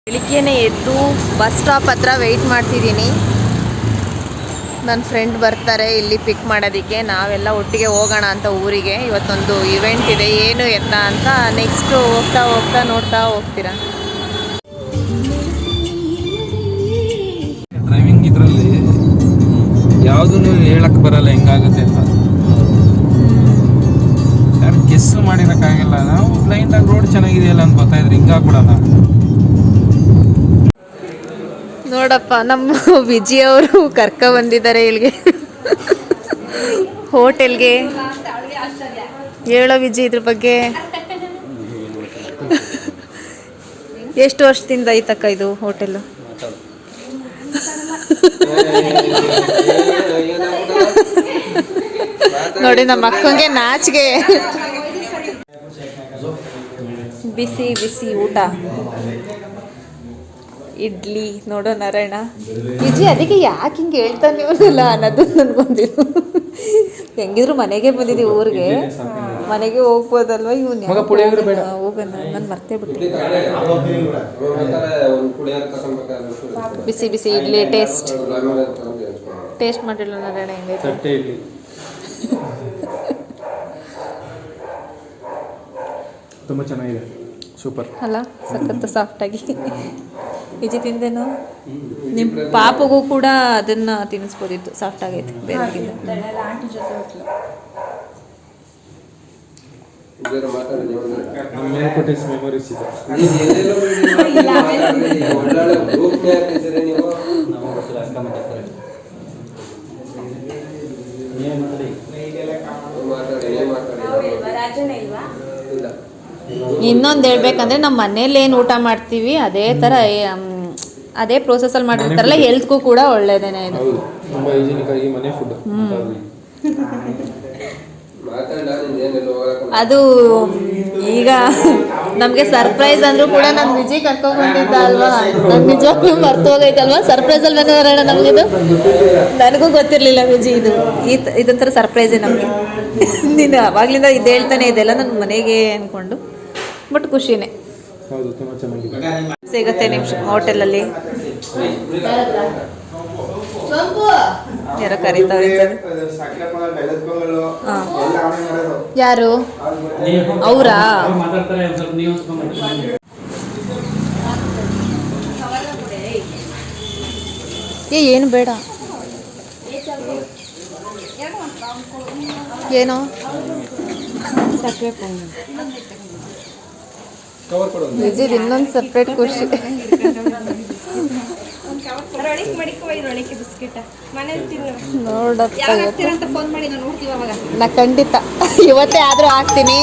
ಬೆಳಿಗ್ಗೆನೇ ಎದ್ದು bus stop ಹತ್ರ weight ಮಾಡ್ತಿದ್ದೀನಿ. ನನ್ನ ಫ್ರೆಂಡ್ ಬರ್ತಾರೆ ಇಲ್ಲಿ ಪಿಕ್ ಮಾಡೋದಕ್ಕೆ. ನಾವೆಲ್ಲ ಒಟ್ಟಿಗೆ ಹೋಗೋಣ ಅಂತ ಊರಿಗೆ. ಇವತ್ತೊಂದು ಇವೆಂಟ್ ಇದೆ, ಏನು ಎತ್ತ ಅಂತ ನೆಕ್ಸ್ಟು ಹೋಗ್ತಾ ಹೋಗ್ತಾ ನೋಡ್ತಾ ಹೋಗ್ತೀರಾ. ಡ್ರೈವಿಂಗ್ ಇದರಲ್ಲಿ ಯಾವುದನ್ನು ಹೇಳಕ್ಕೆ ಬರಲ್ಲ ಹೆಂಗಾಗುತ್ತೆ ಅಂತ. ಯಾರು ಗೆಸ್ ಮಾಡಿರೋಕ್ಕಾಗಲ್ಲ. ನಾವು ಬ್ಲೈಂಡಾಗಿ ರೋಡ್ ಚೆನ್ನಾಗಿದೆಯಲ್ಲ ಅಂತ ಗೊತ್ತಾಯಿದ್ರೆ ಹಿಂಗಾಗ್ಬಿಡೋಣ. ನೋಡಪ್ಪ, ನಮ್ಮ ವಿಜಯ್ ಅವರು ಕರ್ಕ ಬಂದಿದ್ದಾರೆ ಇಲ್ಲಿಗೆ ಹೋಟೆಲ್ಗೆ. ಹೇಳೋ ವಿಜಯ್ ಇದ್ರ ಬಗ್ಗೆ. ಎಷ್ಟು ವರ್ಷದಿಂದ ಐತಕ್ಕ ಇದು ಹೋಟೆಲ್? ನೋಡಿ ನಮ್ಮ ಅಕ್ಕಂಗೆ ನಾಚಿಗೆ. ಬಿಸಿ ಬಿಸಿ ಊಟ, ಇಡ್ಲಿ. ನೋಡೋ ನಾರಾಯಣ ವಿಜಯ್ ಅದಕ್ಕೆ ಯಾಕೆ ಹಿಂಗೆ ಹೇಳ್ತಾನೆ ಇವನಲ್ಲ ಅನ್ನೋದು ನನ್ಗೊಂದಿಲ್ಲ. ಹೆಂಗಿದ್ರು ಮನೆಗೆ ಬಂದಿದ್ದೀವಿ ಊರಿಗೆ, ಮನೆಗೆ ಹೋಗ್ಬೋದಲ್ವ. ಇವನು ಹೋಗೋಣ, ನಾನು ಮರ್ತೇ ಬಿಟ್ಟೆ. ಬಿಸಿ ಬಿಸಿ ಇಡ್ಲಿ ಟೇಸ್ಟ್ ಮಾಡಿಲ್ಲ ನಾರಾಯಣ, ಹೆಂಗೈತೆ? ತುಂಬ ಚೆನ್ನಾಗಿದೆ, ಸೂಪರ್ ಅಲ್ಲ, ಸಖತ್ತು ಸಾಫ್ಟಾಗಿ. ವಿಜಯ್ ತಿಂದೇನು? ನಿಮ್ಮ ಪಾಪಗೂ ಕೂಡ ಅದನ್ನು ತಿನ್ನಿಸ್ಬೋದಿತ್ತು, ಸಾಫ್ಟ್ ಆಗೈತೆ ಬೇರೆಗಿಂತ. ಇನ್ನೊಂದು ಹೇಳ್ಬೇಕಂದ್ರೆ ನಮ್ಮ ಮನೇಲಿ ಏನು ಊಟ ಮಾಡ್ತೀವಿ ಅದೇ ಥರ, ಅದೇ ಪ್ರೋಸೆಸ್ಸಲ್ಲಿ ಮಾಡಿರ್ತಾರಲ್ಲ, ಹೆಲ್ತ್ಗೂ ಕೂಡ ಒಳ್ಳೇದೇನೆ ಇದು. ಅದು ಈಗ ನಮಗೆ ಸರ್ಪ್ರೈಸ್ ಅಂದ್ರೂ ಕೂಡ ನನ್ನ ವಿಜಯ್ ಕರ್ಕೊಂಡು ಬಂದಿದ್ದ ಅಲ್ವಾ, ನನ್ನ ನಿಜವಾಗ್ಲೂ ಮರ್ತು ಹೋಗೈತಲ್ವಾ. ಸರ್ಪ್ರೈಸಲ್ಲಿ ಬಂದವರಣ ನಮಗಿದು. ನನಗೂ ಗೊತ್ತಿರಲಿಲ್ಲ ವಿಜಯ್ ಇದು ಇದೊಂಥರ ಸರ್ಪ್ರೈಸೇ ನಮಗೆ. ನೀನು ಅವಾಗಲಿಂದ ಇದು ಹೇಳ್ತಾನೆ ಇದೆಲ್ಲ ನನ್ನ ಮನೆಗೆ ಅಂದ್ಕೊಂಡು, ಬಟ್ ಖುಷಿನೇ ಸಿಗುತ್ತೆ ನಿಮಿಷ ಹೋಟೆಲಲ್ಲಿ. ಯಾರೋ ಕರೀತಾವ್ರೆ. ಯಾರು ಅವರಾ? ಏನು ಬೇಡ, ಏನೋ ವಿಜಯ್ ಇನ್ನೊಂದು ಸಪ್ರೇಟ್ ಖುಷಿ. ನೋಡಪ್ಪ, ನಾ ಖಂಡಿತ ಇವತ್ತೇ ಆದ್ರೂ ಹಾಕ್ತೀನಿ.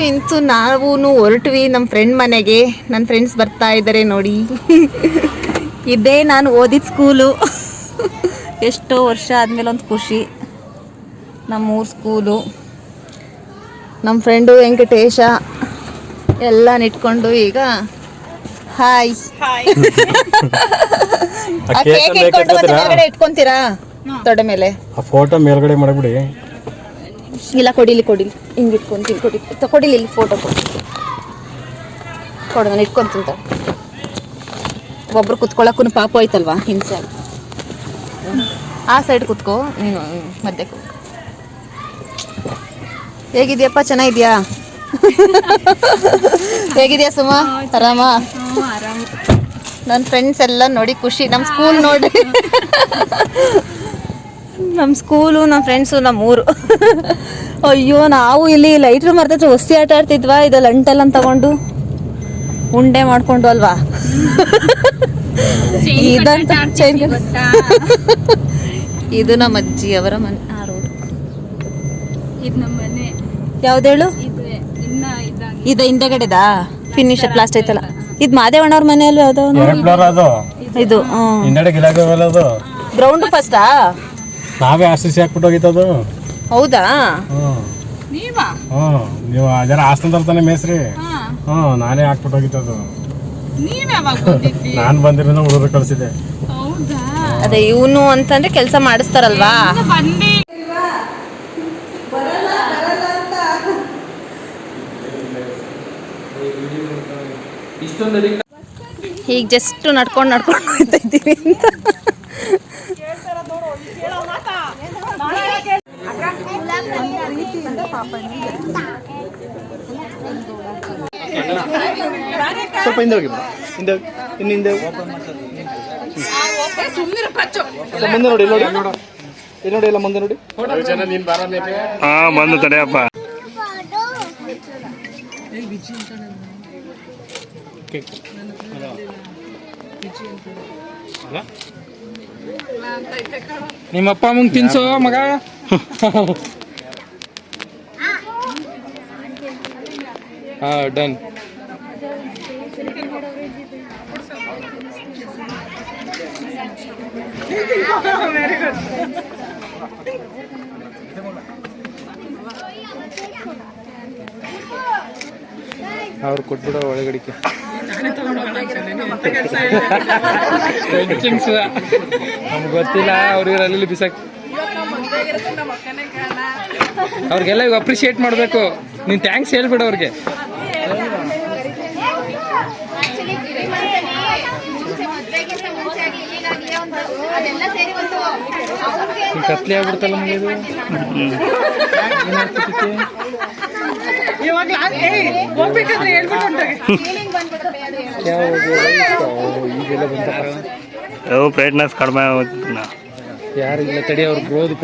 ಇಂತೂ ನಾವು ಹೊರಟ್ವಿ ನಮ್ಮ ಫ್ರೆಂಡ್ ಮನೆಗೆ. ನನ್ನ ಫ್ರೆಂಡ್ಸ್ ಬರ್ತಾ ಇದ್ದಾರೆ ನೋಡಿ. ಇದೇ ನಾನು ಓದಿದ ಸ್ಕೂಲು. ಎಷ್ಟೋ ವರ್ಷ ಆದಮೇಲೆ ಒಂದು ಖುಷಿ. ನಮ್ಮೂರು ಸ್ಕೂಲು, ನಮ್ಮ ಫ್ರೆಂಡು ವೆಂಕಟೇಶ ಎಲ್ಲ ನಿಟ್ಕೊಂಡು ಈಗ ಹಾಯ್ ಕೇಕ್ ಇಟ್ಕೊಂಡು ಮತ್ತೆ ಮೇಲ್ಗಡೆ ಇಟ್ಕೊಂತೀರಾ ತೊಡೆ ಮೇಲೆ? ಫೋಟೋ ಮೇಲ್ಗಡೆ ಮಾಡ್ಬಿಡಿ. ಇಲ್ಲ ಕೊಡಿಲಿ ಹಿಂಗೆ ಇಟ್ಕೊಂತೀನಿ. ಕೊಡಿಲಿ ಇಲ್ಲಿ ಫೋಟೋ ಕೊಡು, ನಾನು ಇಟ್ಕೊಂತೀನಿ. ಒಬ್ರು ಕುತ್ಕೊಳ್ಳೋಕ್ಕೂ ಪಾಪ ಆಯ್ತಲ್ವಾ, ಹಿಂಸೆ. ಆ ಸೈಡ್ ಕುತ್ಕೋ ನೀನು, ಮಧ್ಯೆ ಕುತ್ಕೋ. ಹೇಗಿದ್ಯಪ್ಪ? ಚೆನ್ನಾಗಿದ್ಯಾ? ಹೇಗಿದ್ಯಾ ಸುಮಾ? ಆರಾಮ? ನನ್ನ ಫ್ರೆಂಡ್ಸ್ ಎಲ್ಲ ನೋಡಿ ಖುಷಿ. ನಮ್ಮ ಸ್ಕೂಲ್ ನೋಡಿ, ನಮ್ಮ ಸ್ಕೂಲು, ನಮ್ಮ ಫ್ರೆಂಡ್ಸು, ನಮ್ಮ ಊರು. ಅಯ್ಯೋ, ನಾವು ಇಲ್ಲಿ ಲೈಟ್ರ್ ಮರ್ತತ್ರ ಹೊಸಿ ಆಟ ಆಡ್ತಿದ್ವಾ, ಇದು ಲಂಟೆಲ್ಲ ತಗೊಂಡು ಉಂಡೆ ಮಾಡ್ಕೊಂಡು ಅಲ್ವಾ. ಇದಂತ ಇದು ನಮ್ಮ ಅಜ್ಜಿ ಅವರ ಮನೆ. ಆ ರೋಡ್ ಇದು ನಮ್ಮ ಮನೆ. ಯಾವ್ದೇಳು? ಇದು ಹಿಂದೆಗಡೆದಾ ಫಿನಿಶ್ ಲಾಸ್ಟ್ ಐತಲ್ಲ. ಇದು ಮಾದೇವಣ್ಣವ್ರ ಮನೆ ಅಲ್ವಾ? ಯಾವ್ದೋ ಇದು ಗ್ರೌಂಡ್ ಫಸ್ಟಾ? ನಾವೇ RCC ಹಾಕ್ಬಿಟ್ಟು ಹೋಗಿತ್ತದು. ಹೌದಾ? ನೀವು ಜರ ಆಸ್ತಂತ ಮೇಸ್ರಿ. ನಾನೇ ಹಾಕ್ಬಿಟ್ಟು ಹೋಗಿತ್ತದು. ನಾನು ಬಂದಿರೋದು ಹುಡುಗರು ಕಳಿಸಿದೆ. ಅದೇ ಇವನು ಅಂತಂದ್ರೆ ಕೆಲಸ ಮಾಡಿಸ್ತಾರಲ್ವಾ. ಈಗ ಜಸ್ಟ್ ನಡ್ಕೊಂಡು ಹೋಗ್ತಾ ಇದ್ದೀವಿ ಅಂತ. ಸ್ವಲ್ಪ ಹಿಂದೆ ಹೋಗಿ ಹಿಂದೆ ಮುಂದೆ ನೋಡಿ ನೋಡಿ ನೋಡಿ ಎಲ್ಲ ಮುಂದೆ ನೋಡಿ. ಹಾ ಬಂದು ತಡೆಯಪ್ಪ. ನಿಮ್ಮಪ್ಪ ಅಮ್ಮಂಗ್ ತಿನ್ಸೋ ಮಗ. ಹಾ ಡನ್. ಅವ್ರು ಕೊಟ್ಬಿಡೋ ಒಳಗಡಿಕೆ. ನಮ್ಗೆ ಗೊತ್ತಿಲ್ಲ ಅವ್ರಿಗೆ ಅಲ್ಲಿ ಬಿಸಾಕ್. ಅವ್ರಿಗೆಲ್ಲ ಇವಾಗ ಅಪ್ರಿಶಿಯೇಟ್ ಮಾಡಬೇಕು. ನೀನು ಥ್ಯಾಂಕ್ಸ್ ಹೇಳ್ಬಿಡು ಅವ್ರಿಗೆ. ಕತ್ಲೆ ಆಗ್ಬಿಡ್ತಲ್ಲ ನಮಗೆ ಇದು. ಬ್ರೈಟ್ನೆಸ್ ಕಡಿಮೆ ಆಗುತ್ತೆ. ಯಾರಿಗಿಲ್ಲ ತಡಿ ಅವ್ರು ಬ್ರೋದು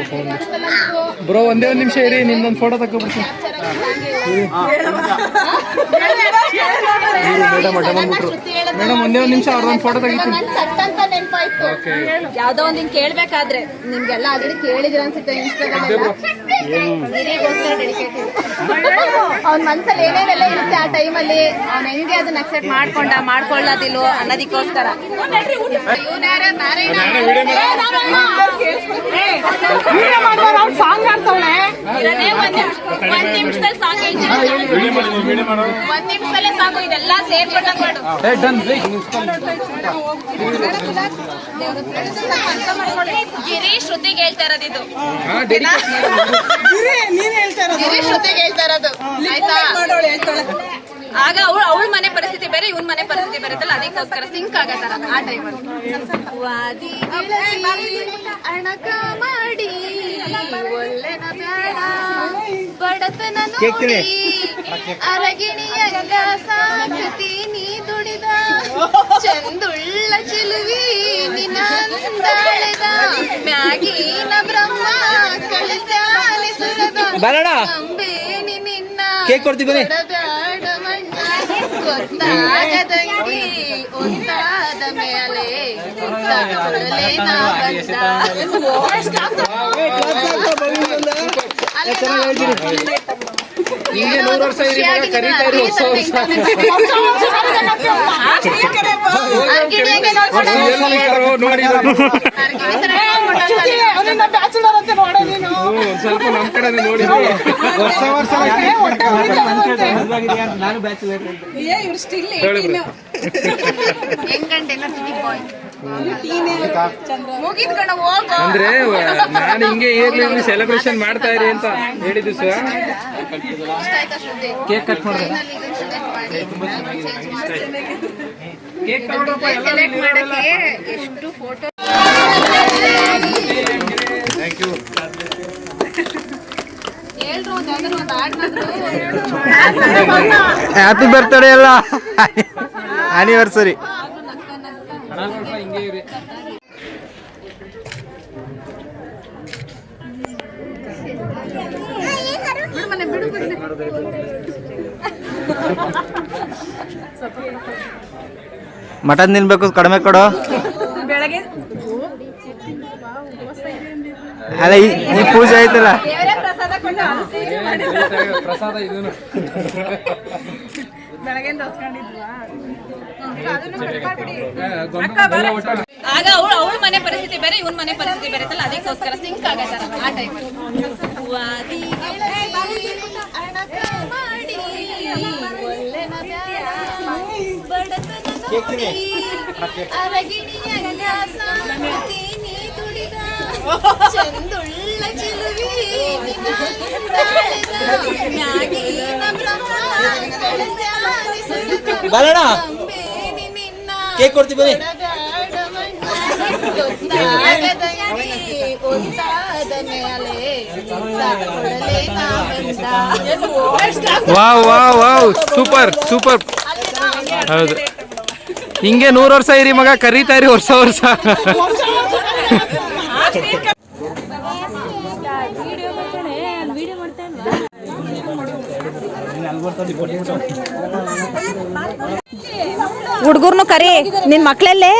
ಬ್ರೋ ಒಂದೇ ಒಂದು ನಿಮಿಷ ಇರಿ, ನಿಮ್ದೊಂದು ಫೋಟೋ ತಗೊಬಿಡ್ತೀನಿ. ಮೇಡಮ್ ಒಂದೇ ಒಂದು ನಿಮಿಷ ಅವ್ರದೊಂದು ಫೋಟೋ ತೆಗಿತೀನಿ. ಯಾವ್ದೋ ಒಂದ್ ಹಿಂಗ್ ಕೇಳ್ಬೇಕಾದ್ರೆ ನಿಮ್ಗೆಲ್ಲ ಆಲ್ರೆಡಿ ಕೇಳಿದಿರ ಅನ್ಸುತ್ತೆ. ಅವ್ನ ಮನ್ಸಲ್ಲಿ ಏನೇನೆಲ್ಲ ಇರುತ್ತೆ ಆ ಟೈಮಲ್ಲಿ ಅವ್ನ ಹೆಂಗೆ ಅದನ್ನ ಅಕ್ಸೆಪ್ಟ್ ಮಾಡ್ಕೊಳ್ಳೋದಿಲ್ವೋ ಅನ್ನೋದಕ್ಕೋಸ್ಕರ. ಒಂದ್ ನಿಮಿಷದಲ್ಲೇ ಸಾಕು, ಇದೆಲ್ಲ ಸೇರ್ಕೊಂಡು ಗಿರೀಶ್ ಶ್ರುತಿಗೆ ಹೇಳ್ತಾ ಇರೋದು ಇದು. ಗಿರೀಶ್ ಶ್ರುತಿಗೆ ಹೇಳ್ತಾ ಇರೋದು ಆಯ್ತಾ. ಆಗ ಅವಳ ಮನೆ ಪರಿಸ್ಥಿತಿ ಬೇರೆ, ಇವನ್ ಮನೆ ಪರಿಸ್ಥಿತಿ ಬೇರೆತ್ತಲ್ಲ, ಅದಕ್ಕೋಸ್ಕರ ಸಿಂಕ್ ಆಗತ್ತಾರ ಆ ಟೈಮಲ್ಲಿ. ಅಣಕ ಮಾಡಿ ಒಳ್ಳೆನ ಬೇಡ ಬಡತನ ನೋಡಿ ಅರಗಿಣಿಯಂಗ ಸಾಕತಿ ನೀ ದುಡಿದ ಚಂದುಳ್ಳ ಚಿಲುವಿ ನಿನ್ನಂದಾಳೆದ ಮ್ಯಾಗಿನ ಬ್ರಹ್ಮ ಕಳಿಸಾನೆ ಸುರದ ಅಂಬೇನಿ ನಿನ್ನ ಗೊತ್ತಾಗದಂಗಿ ಒಂದಾದ ಮೇಲೆ ಗೊತ್ತಾಗಲೇ ನಾ ಬಂದ. ಹಿಂಗೆ 100 ವರ್ಷ ಇರಿ ಮಗ, ಕರೀತಾ ಇರಿ ಹೊಸ ವರ್ಷ. ನೋಡಿ ಒಂದ್ ಸ್ವಲ್ಪ ನಮ್ ಕಡೆ ನೋಡಿ. ವರ್ಷ ವರ್ಷ ಅಂದ್ರೆ ನಾನು ಹಿಂಗೆ ಇರ್ಲಿ ಸೆಲೆಬ್ರೇಷನ್ ಮಾಡ್ತಾ ಇರಿ ಅಂತ ಹೇಳಿದ್ದು ಸರ್. ಕೇಕ್ ಕಟ್ ಮಾಡಿದ್ರೆ ಕೇಕ್ ಎಷ್ಟು photo. Thank you. Happy birthday ಅಲ್ಲ, ಆನಿವರ್ಸರಿ. ಹಿಂಗೆ ಇರಿ. ಮಟನ್ ತಿನ್ಬೇಕು, ಕಡಿಮೆ ಕೊಡು. ಅಲ್ಲ ಈ ಪೂಜೆ ಆಯ್ತಲ್ಲ, ಪ್ರಸಾದ ಇದನ್ನು ಆಗ ಅವಳ ಮನೆ ಪರಿಸ್ಥಿತಿ ಬೇರೆ, ಇವನ್ ಮನೆ ಪರಿಸ್ಥಿತಿ ಬೇರೆ ಅಂತಲ್ಲ, ಅದಕ್ಕೋಸ್ಕರ ಸಿಂಕ್ ಆಗತ್ತಾರ ಆ ಟೈಮಲ್ಲಿ. ಅರಗಿಣಿಯ ಚಂದುಳ್ಳ ಚಿಲುವಿ ಬರೋಣ ಕೇಕ್ ಕೊಡ್ತೀವಿ ಬನ್ನಿ. Wow wow wow super super. ಹೌದು, ಹಿಂಗೆ 100 ವರ್ಷ ಇರಿ ಮಗ, ಕರೀತಾ ಇರಿ ವರ್ಷ ವರ್ಷ. ಹುಡ್ಗುರ್ನು ಕರಿ. ನಿನ್ ಮಕ್ಳಲ್ಲೇ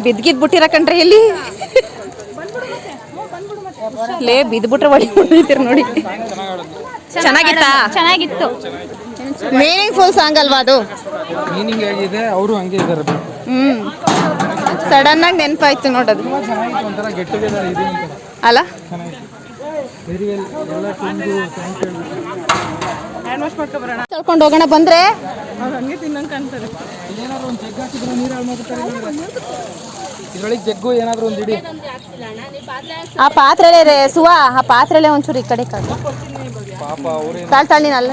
ಬಿದ್ಗಿದ್ ಬಿಟ್ಟಿರ ಕಣ್ರಿ ಇಲ್ಲಿ ಲೇ ಬಿದ್ಬಿಟ್ರೆ ಹೊಡಿತೀರಿ ನೋಡಿ. ಚೆನ್ನಾಗಿತ್ತಾ? ಚೆನ್ನಾಗಿತ್ತು. ಮೀನಿಂಗ್ಫುಲ್ ಸಾಂಗ್ ಅಲ್ವಾ ಅದು? ಮೀನಿಂಗ್ ಆಗಿದೆ, ಅವರು ಹಂಗೆ ಇದ್ದಾರೆ. ಸಡನ್ ಆಗಿ ನೆನಪಾಯ್ತು ನೋಡೋದು ಒಂಥರ ಗೆಟ್ ಟುಗೆದರ್ ಇದೆ ಅಲ್ಲ. ತೊಳ್ಕೊಂಡು ಹೋಗೋಣ ಬಂದ್ರೆ ಇದ್ರೊಳಗೆ ಜಗ್ಗು ಏನಾದ್ರು ಒಂದು ಇಡಿ. ಆ ಪಾತ್ರೆಲೆ ಸುವಾ, ಆ ಪಾತ್ರೆಲೆ ಒಂಚೂರು ಈ ಕಡೆ ಪಾಪ ಅವ್ರೆ ತಾಳ್ ನೀನು ಅಲ್ಲ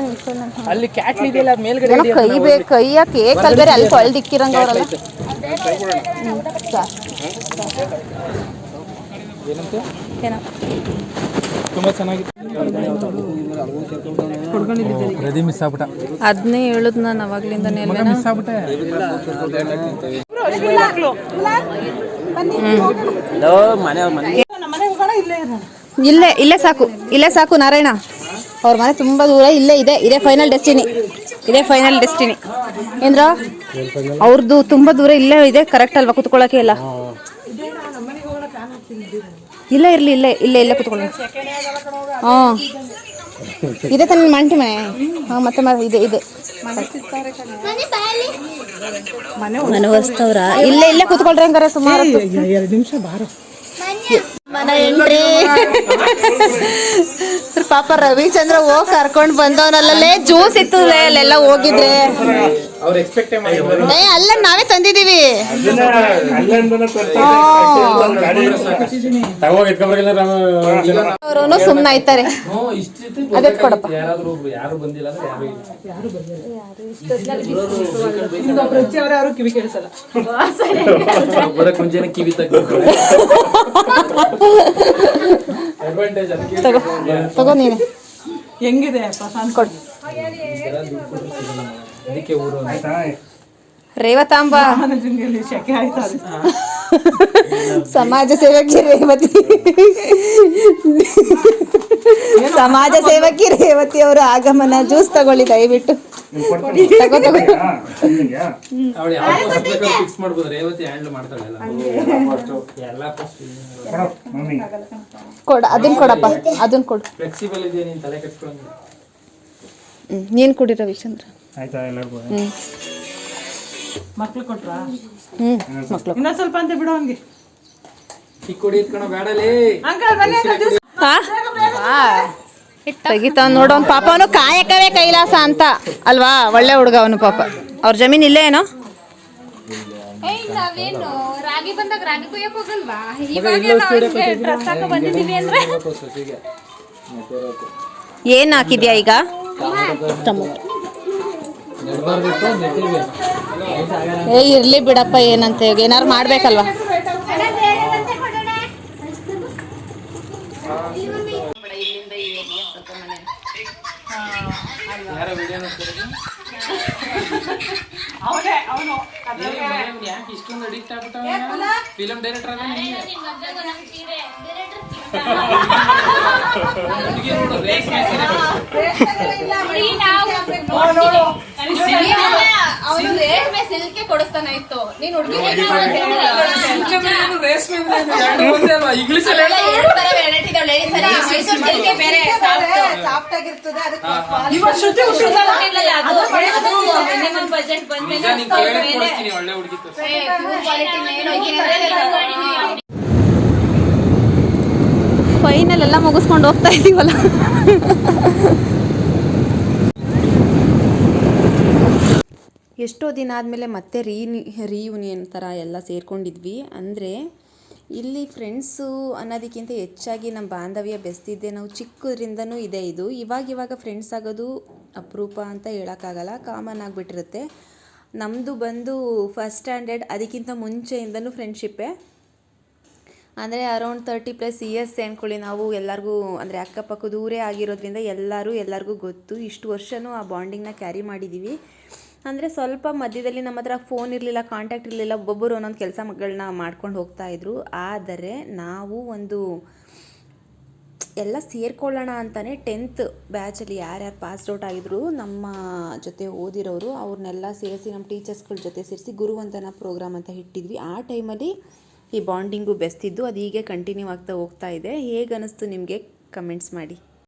ಅಲ್ಲಿ ಕ್ಯಾಟ್ಲ್ ಇದೆಯಲ್ಲ ಮೇಲ್ಗಡೆ ಕೈ ಬೇಕು, ಕೈಯ ಕೇಕ್ ಅಲ್ಲಿ ಬೇರೆ ಅಲ್ಲಿ ತೊಳ್ದಿಕ್ಕಿರಂಗ ಅವರಲ್ಲ. ಏನಂತೆ ಏನೋ ತುಂಬಾ ಚೆನ್ನಾಗಿತ್ತು. ಪ್ರದಿ ಮಿಸ್ ಆಗ್ಬಿಟ್ಟ. ಅದನ್ನೇ ಹೇಳುದು ನಾನು ಅವಾಗ್ಲಿಂದಾನೆ. ಮಿಸ್ ಆಗ್ಬಿಟ್ಟೆ. ಇಲ್ಲೇ ಸಾಕು, ಇಲ್ಲೇ ಸಾಕು ನಾರಾಯಣ. ಅವ್ರ ಮನೆ ತುಂಬಾ ದೂರ, ಇದೇ ಫೈನಲ್ ಡೆಸ್ಟಿನಿ. ಏನ್ರ ಅವ್ರದ್ದು ತುಂಬಾ ದೂರ ಇಲ್ಲೇ ಇದೆ. ಕರೆಕ್ಟ್ ಅಲ್ವಾ ಕುತ್ಕೊಳ್ಳೋಕೆ? ಎಲ್ಲ ಇಲ್ಲ ಇರ್ಲಿ, ಇಲ್ಲೇ ಕುತ್ಕೊಳ್ಳೋಣ. ಹಾಂ ಇದೆ ತಾನೆ ಮಂಟಿ ಮನೆ. ಹಾಂ ಮತ್ತೆ ಇದೆ ಮನೆ ಹೊಸ್ತವ್ರ. ಇಲ್ಲೇ ಕುತ್ಕೊಳ್ರಿ ಹಂಗಾರೆ ಸುಮಾರು 2 ನಿಮಿಷ ಬಾರ ಮನೆ ಎಂಟ್ರಿ. ಪಾಪ ರವಿಚಂದ್ರ ಹೋಗಿ ಕರ್ಕೊಂಡ್ ಬಂದವನಲ್ಲೇ ಜ್ಯೂಸ್ ಇತ್ತು ಅಲ್ಲೆಲ್ಲ ಹೋಗಿದ್ರೆ. ಅಲ್ಲ ನಾವೇ ತಂದಿದೀವಿ. ಅವರು ಸುಮ್ನೆ ಆಯ್ತಾರೆ. ಅದೇ ಕೊಡಪ್ಪ. ಕಿವಿ ಕೇಳಿಸಲ್ಲ. ತಗೋ ನೀನೆ. ಹೆಂಗಿದೆ ಕೊಡು. ರೇವತಾಂಬ ಶೆಕೆ ಆಯ್ತಾ? ಸಮಾಜ ಸೇವಕಿ ರೇವತಿ ಅವರ ಆಗಮನ. ಜ್ಯೂಸ್ ತಗೊಳ್ಳಿ ದಯವಿಟ್ಟು. ಕೊಡ, ಅದನ್ನ ಕೊಡಪ್ಪ, ಅದನ್ನ ಕೊಡು. ನೀನ್ ಕುಡಿ ರವಿಚಂದ್ರ. ಮಕ್ಳು ಕೊಟ್ರಾ? ಮಕ್ಳು ಇನ್ನೊಂದ್ ಸ್ವಲ್ಪ ಅಂತ ಬಿಡು ಹಂಗೆ. ತೆಗಿತಾವ ನೋಡು. ಅವ್ನ ಪಾಪ ಅವನು ಕಾಯಕವೇ ಕೈಲಾಸ ಅಂತ ಅಲ್ವಾ? ಒಳ್ಳೆ ಹುಡುಗ ಅವನು ಪಾಪ. ಅವ್ರ ಜಮೀನ್ ಇಲ್ಲೇ ಏನೋ. ರಾಗಿ ಬಂದಾಗ ರಾಗಿ ಕೊಯ್ಯಕ್ ಹೋಗಲ್ವಾ? ಡ್ರೆಸ್ ಹಾಕ ಬಂದಿದೀವಿ ಅಂದ್ರೆ ಏನ್ ಹಾಕಿದ್ಯಾ ಈಗ? ಟೊಮೊಟೊ. ಇರ್ಲಿ ಬಿಡಪ್ಪ, ಏನಂತ ಈಗ ಏನಾರು ಮಾಡ್ಬೇಕಲ್ವಾ? ಫಿಲಂ ಡೈರೆಕ್ಟರ್ ಸಿಲ್ಕೆ ಕೊಡಿಸ್ತಾನ ಇತ್ತು. ನೀನ್ ಬಜೆಟ್ ಫೈನಲ್ ಎಲ್ಲ ಮುಗಿಸ್ಕೊಂಡು ಹೋಗ್ತಾ ಇದೀವಲ್ಲ. ಎಷ್ಟೋ ದಿನ ಆದಮೇಲೆ ಮತ್ತೆ ರೀಯೂನಿಯನ್ ಥರ ಎಲ್ಲ ಸೇರ್ಕೊಂಡಿದ್ವಿ. ಅಂದರೆ ಇಲ್ಲಿ ಫ್ರೆಂಡ್ಸು ಅನ್ನೋದಕ್ಕಿಂತ ಹೆಚ್ಚಾಗಿ ನಮ್ಮ ಬಾಂಧವ್ಯ ಬೆಸ್ತಿದ್ದೆ ನಾವು ಚಿಕ್ಕದ್ರಿಂದನೂ ಇದೆ ಇದು. ಇವಾಗ ಫ್ರೆಂಡ್ಸ್ ಆಗೋದು ಅಪರೂಪ ಅಂತ ಹೇಳೋಕ್ಕಾಗಲ್ಲ, ಕಾಮನ್ ಆಗಿಬಿಟ್ಟಿರುತ್ತೆ. ನಮ್ಮದು ಬಂದು ಫಸ್ಟ್ ಸ್ಟ್ಯಾಂಡರ್ಡ್, ಅದಕ್ಕಿಂತ ಮುಂಚೆಯಿಂದನೂ ಫ್ರೆಂಡ್ಶಿಪ್ಪೇ. ಅಂದರೆ ಅರೌಂಡ್ 30+ ಇಯರ್ಸ್ ಅಂದ್ಕೊಳ್ಳಿ. ನಾವು ಎಲ್ಲರಿಗೂ ಅಂದರೆ ಅಕ್ಕಪಕ್ಕದ ಊರೇ ಆಗಿರೋದ್ರಿಂದ ಎಲ್ಲರಿಗೂ ಗೊತ್ತು. ಇಷ್ಟು ವರ್ಷವೂ ಆ ಬಾಂಡಿಂಗ್ನ ಕ್ಯಾರಿ ಮಾಡಿದ್ದೀವಿ. ಅಂದರೆ ಸ್ವಲ್ಪ ಮಧ್ಯದಲ್ಲಿ ನಮ್ಮ ಹತ್ರ ಫೋನ್ ಇರಲಿಲ್ಲ, ಕಾಂಟ್ಯಾಕ್ಟ್ ಇರಲಿಲ್ಲ, ಒಬ್ಬೊಬ್ಬರು ಒಂದೊಂದು ಕೆಲಸಗಳನ್ನ ಮಾಡ್ಕೊಂಡು ಹೋಗ್ತಾಯಿದ್ರು. ಆದರೆ ನಾವು ಒಂದು ಎಲ್ಲ ಸೇರ್ಕೊಳ್ಳೋಣ ಅಂತಲೇ 10th ಬ್ಯಾಚಲ್ಲಿ ಯಾರ್ಯಾರು ಪಾಸ್ಡ್ ಔಟ್ ಆಗಿದ್ರು ನಮ್ಮ ಜೊತೆ ಓದಿರೋರು ಅವ್ರನ್ನೆಲ್ಲ ಸೇರಿಸಿ ನಮ್ಮ ಟೀಚರ್ಸ್ಗಳ ಜೊತೆ ಸೇರಿಸಿ ಗುರುವಂದನಾ ಪ್ರೋಗ್ರಾಮ್ ಅಂತ ಇಟ್ಟಿದ್ವಿ. ಆ ಟೈಮಲ್ಲಿ ಈ ಬಾಂಡಿಂಗು ಬೆಸ್ತಿದ್ದು. ಅದು ಹೀಗೆ ಕಂಟಿನ್ಯೂ ಆಗ್ತಾ ಹೋಗ್ತಾ ಇದೆ. ಹೇಗೆ ಅನ್ನಿಸ್ತು ನಿಮಗೆ ಕಮೆಂಟ್ಸ್ ಮಾಡಿ.